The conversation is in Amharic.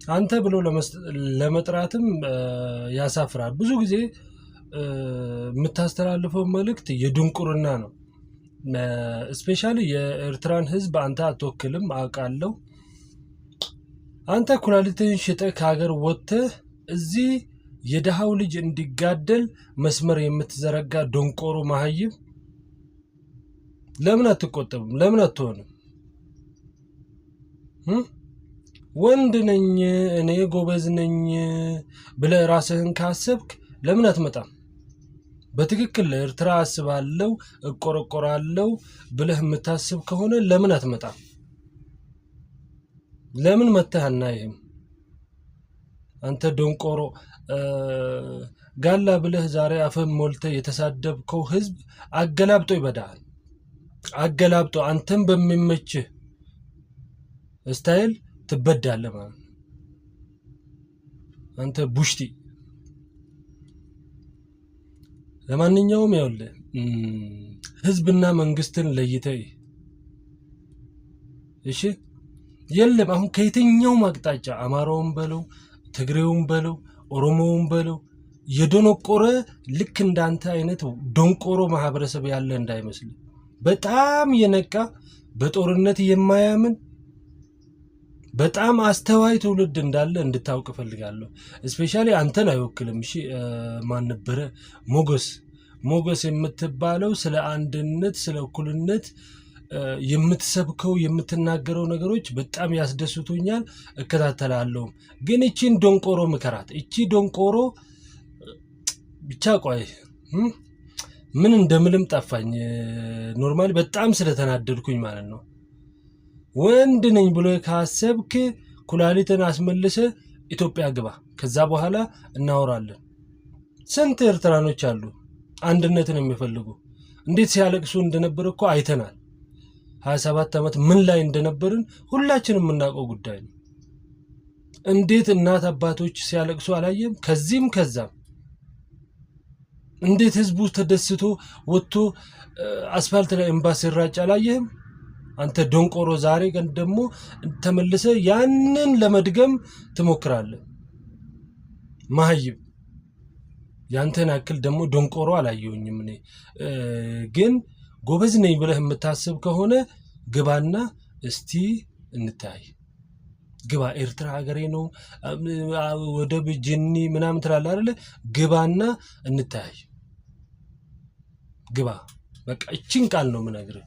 አንተ ብሎ ለመጥራትም ያሳፍራል። ብዙ ጊዜ የምታስተላልፈው መልእክት የድንቁርና ነው። ስፔሻሊ የኤርትራን ህዝብ አንተ አትወክልም አውቃለሁ። አንተ ኩላሊትን ሽጠህ ከሀገር ወጥተህ እዚህ የደሃው ልጅ እንዲጋደል መስመር የምትዘረጋ ደንቆሮ መሀይም ለምን አትቆጠብም? ለምን አትሆንም? ወንድ ነኝ እኔ ጎበዝ ነኝ ብለህ ራስህን ካሰብክ ለምን አትመጣም? በትክክል ለኤርትራ አስባለሁ እቆረቆራለሁ ብለህ የምታስብ ከሆነ ለምን አትመጣም? ለምን መተህ አናይህም? አንተ ደንቆሮ ጋላ ብለህ ዛሬ አፈን ሞልተህ የተሳደብከው ህዝብ አገላብጦ ይበዳል። አገላብጦ አንተም በሚመችህ ስታይል ትበዳለህ ማለት ነው። አንተ ቡሽቲ። ለማንኛውም ያውልህ ህዝብና መንግስትን ለይተህ እሺ። የለም አሁን ከየትኛውም አቅጣጫ አማራውን በለው ትግሬውን በለው ኦሮሞውን በለው የደነቆረ ልክ እንዳንተ አይነት ደንቆሮ ማህበረሰብ ያለ እንዳይመስል። በጣም የነቃ በጦርነት የማያምን በጣም አስተዋይ ትውልድ እንዳለ እንድታውቅ ፈልጋለሁ። ስፔሻሊ አንተን አይወክልም። እሺ ማን ነበረ ሞገስ የምትባለው ስለ አንድነት ስለ እኩልነት የምትሰብከው የምትናገረው ነገሮች በጣም ያስደስቱኛል፣ እከታተላለሁ። ግን እቺን ደንቆሮ ምከራት። እቺ ደንቆሮ ብቻ ቆይ ምን እንደምልም ጠፋኝ። ኖርማሊ በጣም ስለተናደድኩኝ ማለት ነው። ወንድ ነኝ ብሎ ካሰብክ ኩላሊትን አስመልሰ ኢትዮጵያ ግባ። ከዛ በኋላ እናወራለን። ስንት ኤርትራኖች አሉ አንድነትን የሚፈልጉ። እንዴት ሲያለቅሱ እንደነበር እኮ አይተናል። 27 ዓመት ምን ላይ እንደነበርን ሁላችንም የምናውቀው ጉዳይ ነው። እንዴት እናት አባቶች ሲያለቅሱ አላየም? ከዚህም ከዛም እንዴት ህዝቡ ተደስቶ ወጥቶ አስፋልት ላይ ኤምባሲ ሲራጭ አላየህም? አንተ ደንቆሮ ዛሬ ግን ደግሞ ተመልሰ ያንን ለመድገም ትሞክራለህ። መሀይም ያንተን ያክል ደግሞ ደንቆሮ አላየሁኝም እኔ። ግን ጎበዝ ነኝ ብለህ የምታስብ ከሆነ ግባና እስቲ እንታይ ግባ። ኤርትራ ሀገሬ ነው ወደብ ጅኒ ምናምን ትላለህ አይደለ? ግባና እንታይ ግባ። በቃ እቺን ቃል ነው የምነግርህ።